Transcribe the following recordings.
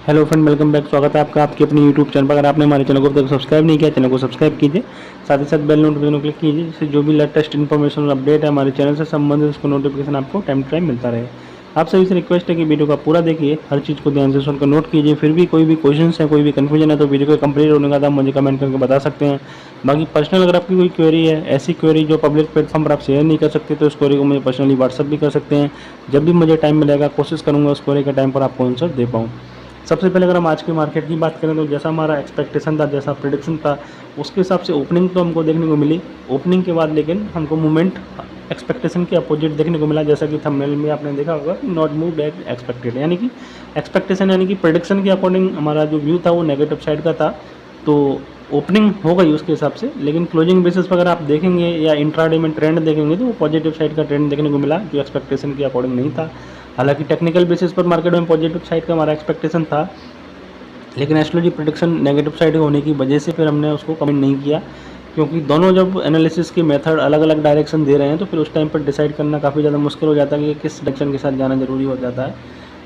Hello friend, welcome back. स्वागत है आपका आपके अपने यूट्यूब चैनल पर। अगर आपने हमारे चैनल को अब तक सब्सक्राइब नहीं किया, चैनल को सब्सक्राइब कीजिए, साथ ही साथ बेल नोटिफिकेशन को क्लिक कीजिए, जिससे जो भी लेटेस्ट इन्फॉर्मेशन और अपडेट है हमारे चैनल से संबंधित उसको नोटिफिकेशन आपको टाइम टू टाइम मिलता रहे। आप सभी से रिक्वेस्ट है कि वीडियो का पूरा देखिए, हर चीज़ को ध्यान से सुनकर नोट कीजिए। फिर भी कोई भी क्वेश्चन है, कोई भी कन्फ्यूजन है तो वीडियो को कंप्लीट होने के बाद आप मुझे कमेंट करके बता सकते हैं। बाकी पर्सनल अगर आपकी कोई क्वेरी है, ऐसी क्वेरी जो पब्लिक प्लेटफॉर्म पर आप शेयर नहीं कर सकते, तो उस क्वेरी को मुझे पर्सनली व्हाट्सअप भी कर सकते हैं। जब भी मुझे टाइम मिलेगा कोशिश करूँगा उस क्वेरी के टाइम पर आपको आंसर दे पाऊँ। सबसे पहले अगर हम आज की मार्केट की बात करें तो जैसा हमारा एक्सपेक्टेशन था, जैसा प्रेडिक्शन था, उसके हिसाब से ओपनिंग तो हमको देखने को मिली। ओपनिंग के बाद लेकिन हमको मूवमेंट एक्सपेक्टेशन के अपोजिट देखने को मिला, जैसा कि थंबनेल में आपने देखा होगा कि नॉट मूव एज एक्सपेक्टेड, यानी कि एक्सपेक्टेशन यानी कि प्रेडिक्शन के अकॉर्डिंग हमारा जो व्यू था वो नेगेटिव साइड का था। तो ओपनिंग हो गई उसके हिसाब से, लेकिन क्लोजिंग बेसिस पर अगर आप देखेंगे या इंट्राडे में ट्रेंड देखेंगे तो वो पॉजिटिव साइड का ट्रेंड देखने को मिला, जो एक्सपेक्टेशन के अकॉर्डिंग नहीं था। हालांकि टेक्निकल बेसिस पर मार्केट में पॉजिटिव साइड का हमारा एक्सपेक्टेशन था, लेकिन एस्ट्रोलॉजी प्रेडिक्शन नेगेटिव साइड होने की वजह से फिर हमने उसको कमेंट नहीं किया, क्योंकि दोनों जब एनालिसिस के मेथड अलग अलग डायरेक्शन दे रहे हैं तो फिर उस टाइम पर डिसाइड करना काफ़ी ज़्यादा मुश्किल हो जाता है कि किस डायरेक्शन के साथ जाना जरूरी हो जाता है।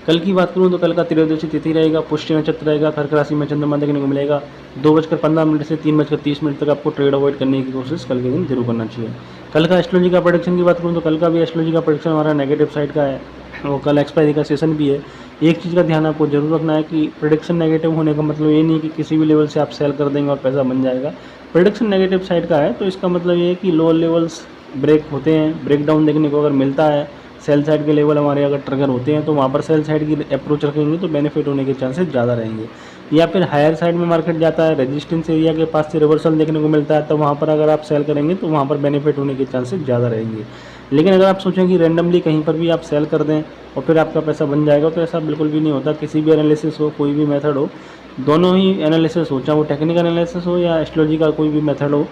कल की बात करूँ तो कल का त्रयोदशी तिथि रहेगा, पुष्टि नक्षत्र रहेगा, कर्क राशि में चंद्रमा देखने को मिलेगा। 2:15 से 3:30 तक आपको ट्रेड अवॉइड करने की कोशिश कल के दिन जरूर करना चाहिए। कल का एस्ट्रोलॉजी का प्रेडिक्शन की बात करूँ तो कल का भी एस्ट्रोलॉजी का प्रेडिक्शन हमारा नेगेटिव साइड का है, और कल एक्सपायरी का सेशन भी है। एक चीज़ का ध्यान आपको जरूर रखना है कि प्रेडिक्शन नेगेटिव होने का मतलब ये नहीं कि किसी भी लेवल से आप सेल कर देंगे और पैसा बन जाएगा। प्रेडिक्शन नेगेटिव साइड का है तो इसका मतलब ये है कि लोअर लेवल्स ब्रेक होते हैं, ब्रेकडाउन देखने को अगर मिलता है, सेल साइड के लेवल हमारे अगर ट्रिगर होते हैं तो वहाँ पर सेल साइड की अप्रोच रखेंगे तो बेनिफिट होने के चांसेस ज़्यादा रहेंगे। या फिर हायर साइड में मार्केट जाता है, रेजिस्टेंस एरिया के पास से रिवर्सल देखने को मिलता है, तो वहाँ पर अगर आप सेल करेंगे तो वहाँ पर बेनिफिट होने के चांसेस ज़्यादा रहेंगे। लेकिन अगर आप सोचें कि रैंडमली कहीं पर भी आप सेल कर दें और फिर आपका पैसा बन जाएगा, तो ऐसा बिल्कुल भी नहीं होता। किसी भी एनालिसिस हो, कोई भी मेथड हो, दोनों ही एनालिसिस हो, चाहे वो टेक्निकल एनालिसिस हो या एस्ट्रोलॉजी का कोई भी मेथड हो,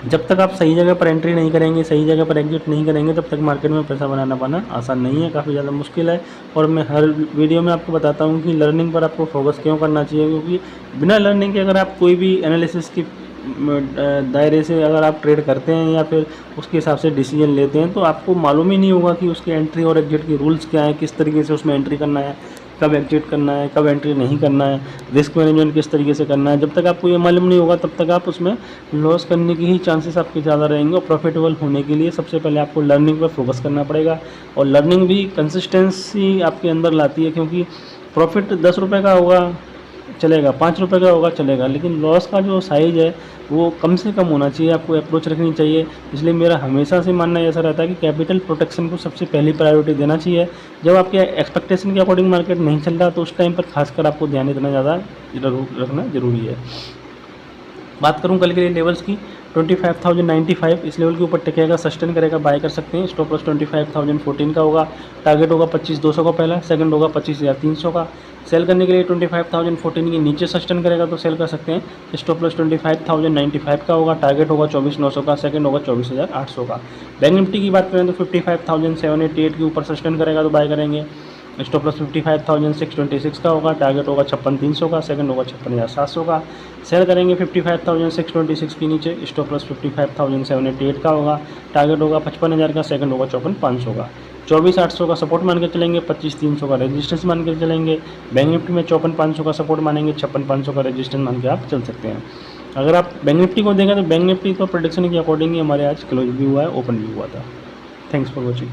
जब तक आप सही जगह पर एंट्री नहीं करेंगे, सही जगह पर एग्जिट नहीं करेंगे, तब तक मार्केट में पैसा बनाना पाना आसान नहीं है, काफ़ी ज़्यादा मुश्किल है। और मैं हर वीडियो में आपको बताता हूँ कि लर्निंग पर आपको फोकस क्यों करना चाहिए, क्योंकि बिना लर्निंग के अगर आप कोई भी एनालिसिस की दायरे से अगर आप ट्रेड करते हैं या फिर उसके हिसाब से डिसीजन लेते हैं तो आपको मालूम ही नहीं होगा कि उसके एंट्री और एग्जिट के रूल्स क्या हैं, किस तरीके से उसमें एंट्री करना है, कब एग्जिट करना है, कब एंट्री नहीं करना है, रिस्क मैनेजमेंट किस तरीके से करना है। जब तक आपको ये मालूम नहीं होगा तब तक आप उसमें लॉस करने की ही चांसेस आपके ज़्यादा रहेंगे। और प्रॉफिटेबल होने के लिए सबसे पहले आपको लर्निंग पर फोकस करना पड़ेगा, और लर्निंग भी कंसिस्टेंसी आपके अंदर लाती है, क्योंकि प्रॉफिट 10 रुपये का होगा चलेगा, 5 रुपये का होगा चलेगा, लेकिन लॉस का जो साइज़ है वो कम से कम होना चाहिए, आपको अप्रोच रखनी चाहिए। इसलिए मेरा हमेशा से मानना ऐसा रहता है कि कैपिटल प्रोटेक्शन को सबसे पहली प्रायोरिटी देना चाहिए। जब आपके एक्सपेक्टेशन के अकॉर्डिंग मार्केट नहीं चल रहा तो उस टाइम पर खासकर आपको ध्यान इतना ज़्यादा रखना ज़रूरी है। बात करूं कल के लिए लेवल्स की, 25,095 इस लेवल के ऊपर टिकेगा, सस्टेन करेगा, बाय कर सकते हैं। स्टॉप लॉस 25,014 का होगा, टारगेट होगा 25,200 का पहला, सेकंड होगा 25,300 का। सेल करने के लिए 25,014 के नीचे सस्टेन करेगा तो सेल कर सकते हैं। स्टॉप लॉस 25,095 का होगा, टारगेट होगा 24,900 का, सेकंड होगा 24,800 का। बैंक निफ्टी की बात करें तो 55,788 के ऊपर सस्टेन करेगा तो बाय करेंगे। स्टॉप लॉस 55,626 का होगा, टारगेट होगा 56,300 का, सेकंड होगा 56,700 का। सेल करेंगे 55,626 के नीचे, स्टॉप लॉस 55,788 का होगा, टारगेट होगा 55,000 का, सेकंड होगा 54,500 का। 24,800 का सपोर्ट मान के चलेंगे, 25,300 का रेजिस्टेंस मान के चलेंगे। बैंक निफ्टी में 54,500 का सपोर्ट मानेंगे, 56,500 का रेजिस्टेंस मान के आप चल सकते हैं। अगर आप बैंक निफ्टी को देखें तो बैंक निफ्टी तो प्रेडिक्शन के अकॉर्डिंग ही हमारे आज क्लोज भी हुआ है, ओपन भी हुआ था। Thanks for watching.